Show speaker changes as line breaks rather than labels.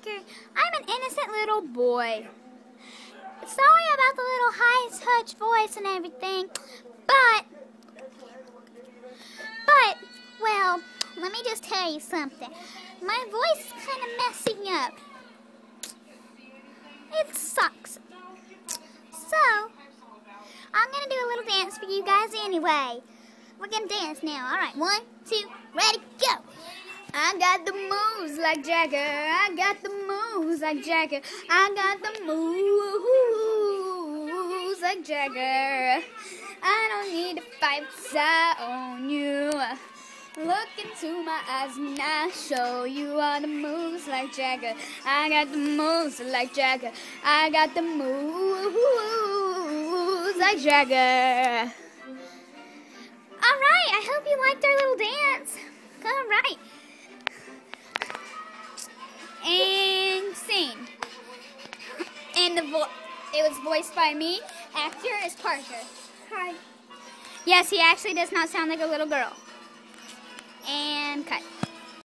Jagger. I'm an innocent little boy. Sorry about the little high-touch voice and everything, but, well, let me just tell you something. My voice is kind of messing up. It sucks. So, I'm going to do a little dance for you guys anyway. We're going to dance now. All right, 1, 2, ready, go. I got the moves like Jagger. I got the moves like Jagger. I got the moves like Jagger. I don't need to fight on you. Look into my eyes and I'll show you all the moves like Jagger. I got the moves like Jagger. I got the moves like Jagger. Alright, I hope you liked our little dance. Alright. And sing. And it was voiced by me. Actor is Parker. Hi. Yes, he actually does not sound like a little girl. And cut.